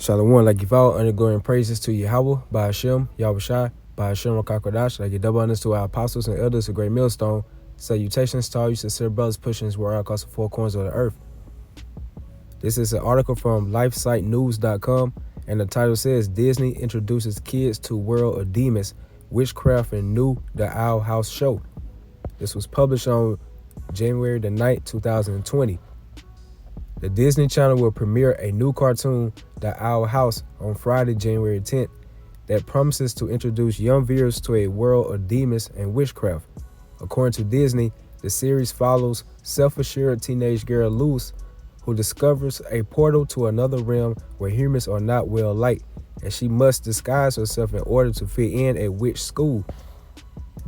Shalom, like if all undergoing praises to Yahweh, by Hashem, Yahushai, by Hashem, Rakakodash, like a double honors to our apostles and elders, a great millstone. Salutations to all you sincere brothers pushing his word across the four corners of the earth. This is an article from LifeSiteNews.com, and the title says, Disney introduces kids to world of demons, witchcraft, and new The Owl House show. This was published on January the 9th, 2020. The Disney Channel will premiere a new cartoon, The Owl House, on Friday, January 10th, that promises to introduce young viewers to a world of demons and witchcraft. According to Disney, the series follows self-assured teenage girl Luz, who discovers a portal to another realm where humans are not well liked, and she must disguise herself in order to fit in at witch school.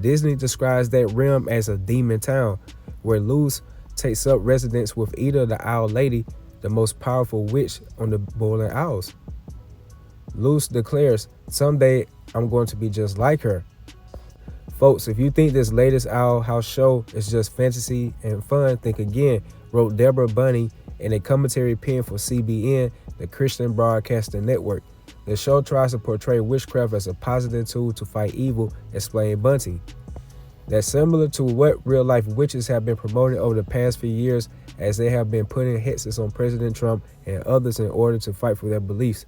Disney describes that realm as a demon town, where Luz takes up residence with Ida the Owl Lady, the most powerful witch on the Boiling Owls. Luz declares, "Someday I'm going to be just like her." Folks, if you think this latest Owl House show is just fantasy and fun, think again, wrote Deborah Bunny in a commentary penned for CBN, the Christian Broadcasting Network. The show tries to portray witchcraft as a positive tool to fight evil, explained Bunty. That's similar to what real-life witches have been promoting over the past few years, as they have been putting hexes on President Trump and others in order to fight for their beliefs.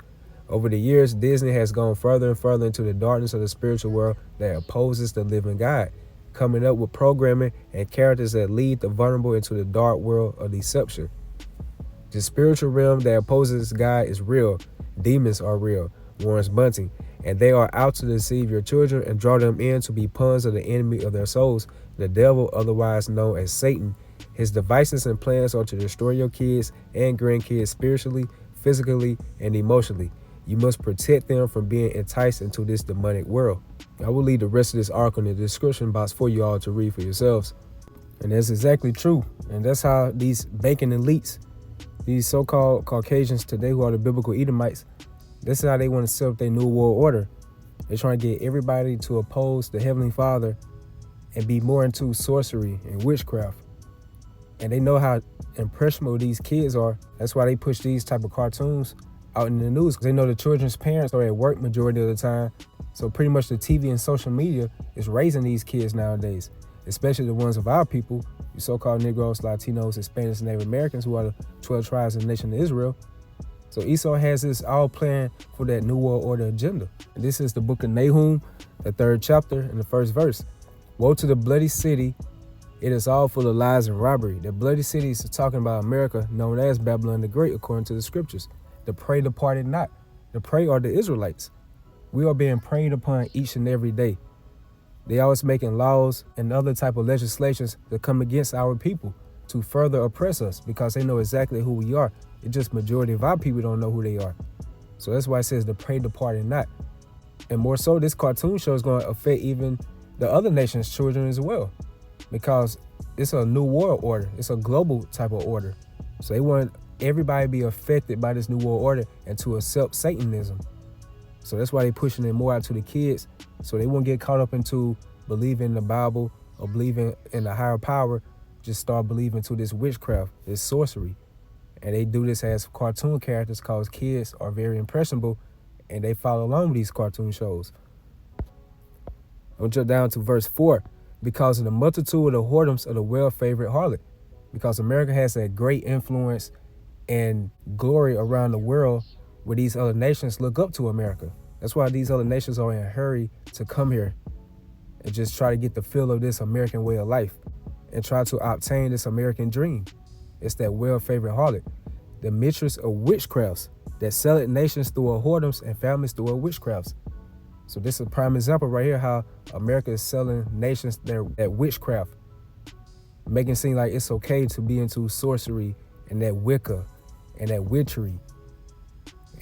Over the years, Disney has gone further and further into the darkness of the spiritual world that opposes the living God, coming up with programming and characters that lead the vulnerable into the dark world of deception. The spiritual realm that opposes God is real. Demons are real, warns Bunting, and they are out to deceive your children and draw them in to be pawns of the enemy of their souls, the devil, otherwise known as Satan. His devices and plans are to destroy your kids and grandkids spiritually, physically, and emotionally. You must protect them from being enticed into this demonic world. I will leave the rest of this article in the description box for you all to read for yourselves. And that's exactly true. And that's how these banking elites, these so-called Caucasians today who are the biblical Edomites, this is how they want to set up their new world order. They're trying to get everybody to oppose the Heavenly Father and be more into sorcery and witchcraft. And they know how impressionable these kids are. That's why they push these type of cartoons out in the news, because they know the children's parents are at work majority of the time. So pretty much the TV and social media is raising these kids nowadays, especially the ones of our people, the so-called Negroes, Latinos, Hispanics, and Native Americans, who are the 12 tribes of the nation of Israel. So Esau has this all planned for that New World Order agenda. And this is the book of Nahum, the 3rd chapter and the 1st verse. Woe to the bloody city, it is all full of lies and robbery. The bloody city is talking about America, known as Babylon the Great, according to the scriptures. The prey departed not. The prey are the Israelites. We are being preyed upon each and every day. They always making laws and other type of legislations that come against our people to further oppress us, because they know exactly who we are. It's just majority of our people don't know who they are. So that's why it says the prey departed not. And more so, this cartoon show is going to affect even the other nations' children as well, because it's a new world order. It's a global type of order. So they want everybody to be affected by this new world order and to accept Satanism. So that's why they're pushing it more out to the kids, so they won't get caught up into believing in the Bible or believing in a higher power. Just start believing to this witchcraft, this sorcery. And they do this as cartoon characters because kids are very impressionable and they follow along with these cartoon shows. I'll jump down to verse 4. Because of the multitude of the whoredoms of the well-favored harlot. Because America has a great influence and glory around the world, where these other nations look up to America. That's why these other nations are in a hurry to come here and just try to get the feel of this American way of life and try to obtain this American dream. It's that well-favored harlot, the mistress of witchcrafts that sell it nations through her whoredoms and families through her witchcrafts. So this is a prime example right here how America is selling nations that witchcraft, making it seem like it's okay to be into sorcery and that Wicca and that witchery.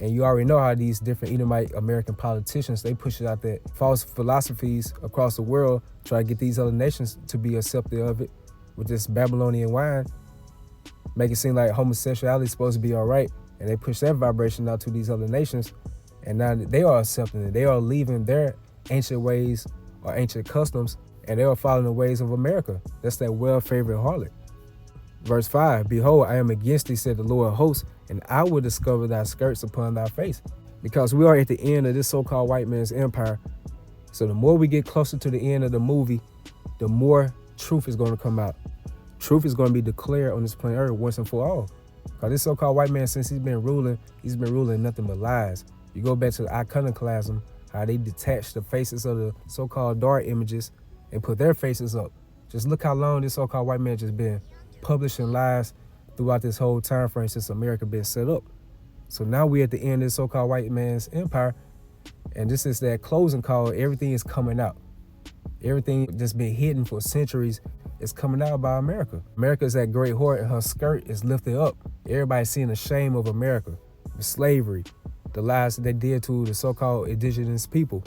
And you already know how these different Edomite American politicians, they push out that false philosophies across the world, try to get these other nations to be accepted of it with this Babylonian wine. Make it seem like homosexuality is supposed to be all right, and they push that vibration out to these other nations, and now they are accepting it. They are leaving their ancient ways or ancient customs, and they are following the ways of America. That's that well-favored harlot. Verse 5, Behold, I am against thee, said the Lord of hosts, and I will discover thy skirts upon thy face. Because we are at the end of this so-called white man's empire. So the more we get closer to the end of the movie, the more truth is going to come out. Truth is going to be declared on this planet Earth once and for all. Because this so-called white man, since he's been ruling nothing but lies. You go back to the iconoclasm, how they detach the faces of the so-called dark images and put their faces up. Just look how long this so-called white man just been publishing lies throughout this whole time frame since America been set up. So now we're at the end of this so-called white man's empire, and this is that closing call. Everything is coming out. Everything that's been hidden for centuries is coming out by America. America is that great whore, and her skirt is lifted up. Everybody's seeing the shame of America, the slavery, the lies that they did to the so-called indigenous people.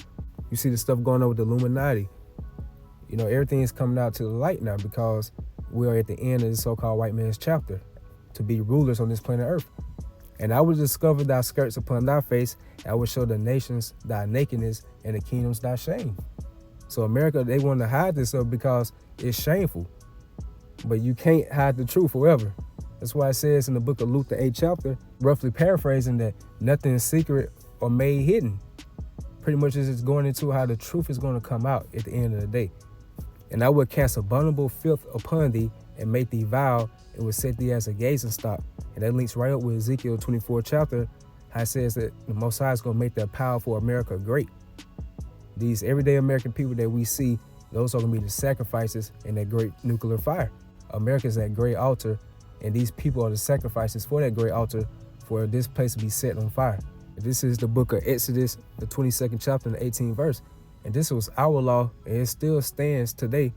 You see the stuff going on with the Illuminati. You know, everything is coming out to the light now because we are at the end of the so-called white man's chapter to be rulers on this planet Earth. And I will discover thy skirts upon thy face, and I will show the nations thy nakedness and the kingdoms thy shame. So America, they want to hide this up because it's shameful. But you can't hide the truth forever. That's why it says in the book of Luke, the 8th chapter, roughly paraphrasing, that nothing is secret or made hidden. Pretty much it's just going into how the truth is going to come out at the end of the day. And I will cast abominable filth upon thee and make thee vile, and will set thee as a gazing stock. And that links right up with Ezekiel 24 chapter, how it says that the Most High is going to make that powerful America great. These everyday American people that we see, those are going to be the sacrifices in that great nuclear fire. America is that great altar, and these people are the sacrifices for that great altar for this place to be set on fire. This is the book of Exodus, the 22nd chapter and the 18th verse. And this was our law, and it still stands today,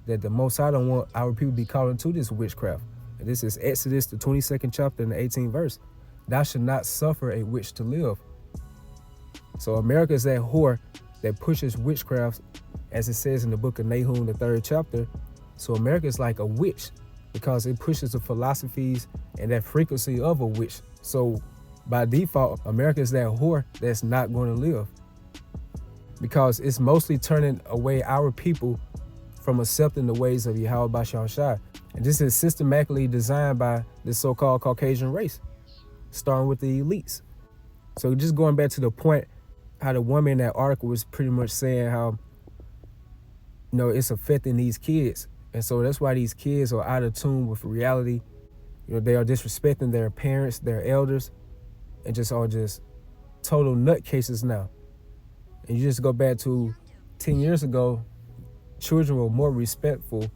that the Most High don't want our people to be called into this witchcraft. And this is Exodus, the 22nd chapter and the 18th verse. Thou should not suffer a witch to live. So America is that whore that pushes witchcraft, as it says in the book of Nahum, the 3rd chapter. So America is like a witch because it pushes the philosophies and that frequency of a witch. So by default, America is that whore that's not going to live, because it's mostly turning away our people from accepting the ways of Yahweh Bashar Shai. And this is systematically designed by the so-called Caucasian race, starting with the elites. So just going back to the point, how the woman in that article was pretty much saying how, you know, it's affecting these kids. And so that's why these kids are out of tune with reality. You know, they are disrespecting their parents, their elders, and just are just total nutcases now. And you just go back to 10 years ago, children were more respectful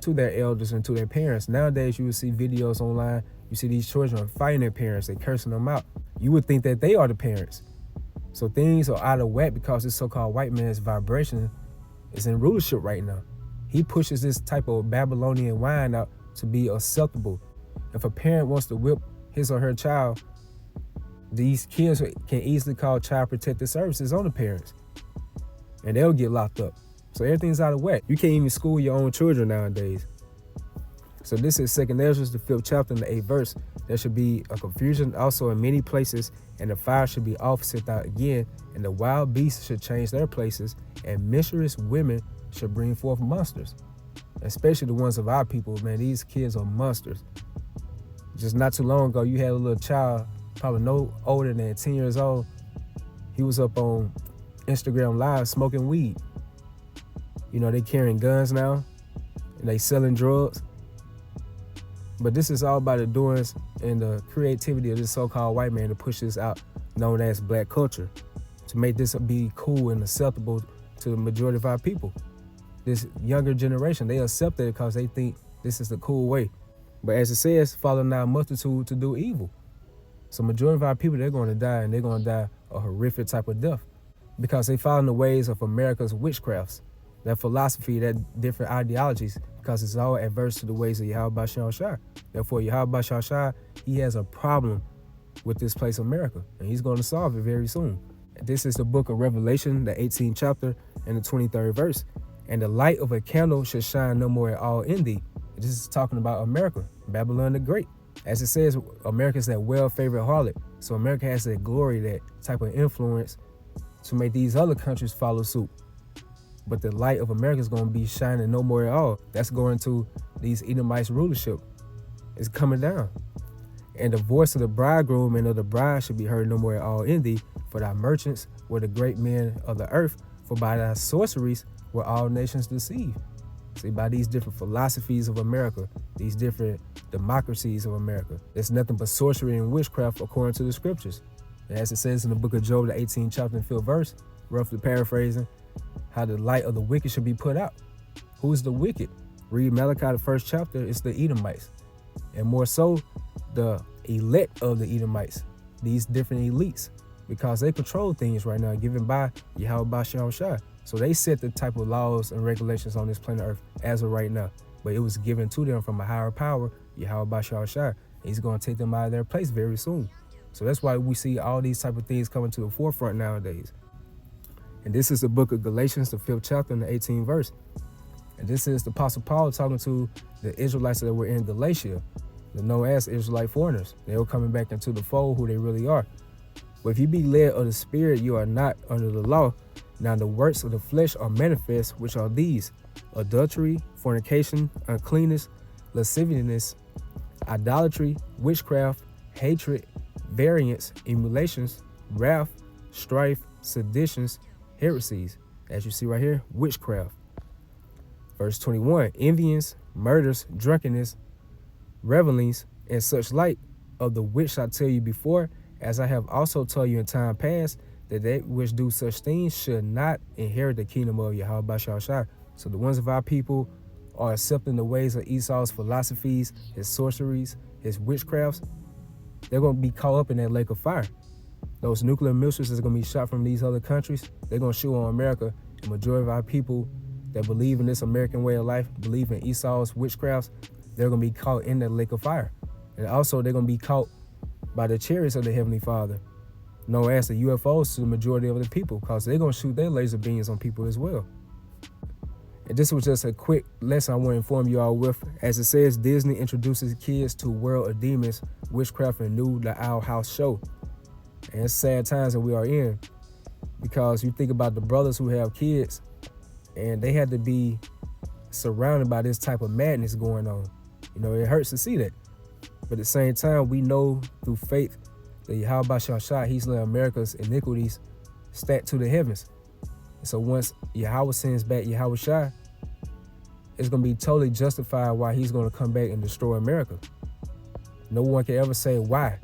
to their elders and to their parents. Nowadays, you will see videos online. You see these children are fighting their parents. They're cursing them out. You would think that they are the parents. So things are out of whack because this so-called white man's vibration is in rulership right now. He pushes this type of Babylonian wine out to be acceptable. If a parent wants to whip his or her child, these kids can easily call child protective services on the parents, and they'll get locked up. So everything's out of whack. You can't even school your own children nowadays. So this is 2nd Ezra, the 5th chapter and the 8th verse. There should be a confusion also in many places, and the fire should be off sent out again, and the wild beasts should change their places, and mischievous women should bring forth monsters. Especially the ones of our people, man. These kids are monsters. Just not too long ago, you had a little child, probably no older than 10 years old. He was up on Instagram Live smoking weed. You know, they carrying guns now, and they selling drugs. But this is all by the doings and the creativity of this so-called white man to push this out, known as black culture, to make this be cool and acceptable to the majority of our people. This younger generation, they accept it because they think this is the cool way. But as it says, follow not a multitude to do evil. So majority of our people, they're going to die, and they're going to die a horrific type of death because they follow the ways of America's witchcrafts, that philosophy, that different ideologies, because it's all adverse to the ways of Yahweh Bashar Shai. Therefore, Yahweh Bashar Shai, he has a problem with this place, America, and he's going to solve it very soon. This is the book of Revelation, the 18th chapter and the 23rd verse. And the light of a candle shall shine no more at all in thee. This is talking about America, Babylon the Great. As it says, America is that well-favored harlot. So America has that glory, that type of influence to make these other countries follow suit. But the light of America is going to be shining no more at all. That's going to these Edomites rulership. It's coming down. And the voice of the bridegroom and of the bride should be heard no more at all in thee, for thy merchants were the great men of the earth, for by thy sorceries were all nations deceived. See, by these different philosophies of America, these different democracies of America, it's nothing but sorcery and witchcraft according to the scriptures. And as it says in the book of Job, the 18th chapter and 5th verse, roughly paraphrasing, how the light of the wicked should be put out. Who's the wicked? Read Malachi, the 1st chapter, it's the Edomites. And more so, the elect of the Edomites, these different elites, because they control things right now given by Yahweh Shai. So they set the type of laws and regulations on this planet Earth as of right now. But it was given to them from a higher power, Yahweh Shai. He's going to take them out of their place very soon. So that's why we see all these type of things coming to the forefront nowadays. And this is the book of Galatians, the 5th chapter and the 18th verse. And this is the Apostle Paul talking to the Israelites that were in Galatia, the known as Israelite foreigners. They were coming back into the fold, who they really are. But if you be led of the Spirit, you are not under the law. Now the works of the flesh are manifest, which are these: adultery, fornication, uncleanness, lasciviousness, idolatry, witchcraft, hatred, variance, emulations, wrath, strife, seditions, heresies. As you see right here, witchcraft. Verse 21, envyings, murders, drunkenness, revelings, and such like, of the which I tell you before, as I have also told you in time past, that they which do such things should not inherit the kingdom of Yahweh Shai. So the ones of our people are accepting the ways of Esau's philosophies, his sorceries, his witchcrafts. They're going to be caught up in that lake of fire. Those nuclear missiles that's going to be shot from these other countries, they're going to shoot on America. The majority of our people that believe in this American way of life, believe in Esau's witchcrafts, they're going to be caught in that lake of fire. And also they're going to be caught by the chariots of the Heavenly Father, known as the UFOs to the majority of the people, because they're going to shoot their laser beams on people as well. And this was just a quick lesson I want to inform you all with. As it says, Disney introduces kids to World of Demons, Witchcraft, and New The Owl House show. And it's sad times that we are in, because you think about the brothers who have kids, and they had to be surrounded by this type of madness going on. You know, it hurts to see that. But at the same time, we know through faith that Yahweh Shai, he's let America's iniquities stack to the heavens. And so once Yahweh sends back Yahweh Shai, it's going to be totally justified why he's going to come back and destroy America. No one can ever say why.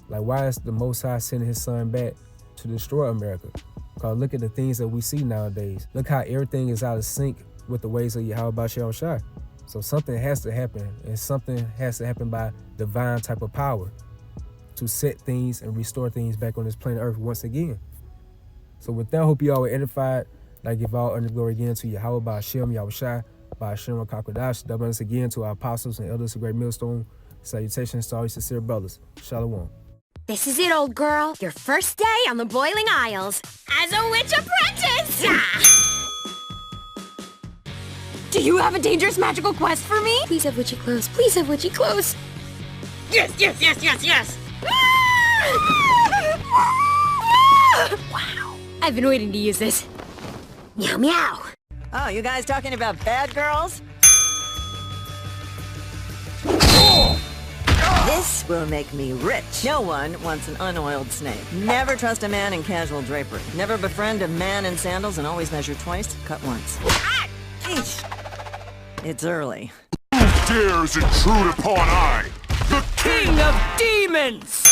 Like, why is the Most High sending his son back to destroy America? Because look at the things that we see nowadays. Look how everything is out of sync with the ways of Yahweh Shai. So something has to happen, and something has to happen by divine type of power to set things and restore things back on this planet Earth once again. So with that, I hope you all were edified. I give all honor and glory again to Yahweh by Hashem, Yahweh Shai, by Hashem, Rakakwadash. Double honors again to our apostles and elders of Great Millstone. Salutations to all you sincere brothers. Shalom. This is it, old girl. Your first day on the Boiling Isles as a witch apprentice! Do you have a dangerous magical quest for me? Please have witchy clothes. Please have witchy clothes. Yes, yes, yes, yes, yes! Wow. I've been waiting to use this. Meow, meow. Oh, you guys talking about bad girls? This will make me rich. No one wants an unoiled snake. Never trust a man in casual drapery. Never befriend a man in sandals, and always measure twice, cut once. Ah! Eesh. It's early. Who dares intrude upon I, the King of Demons?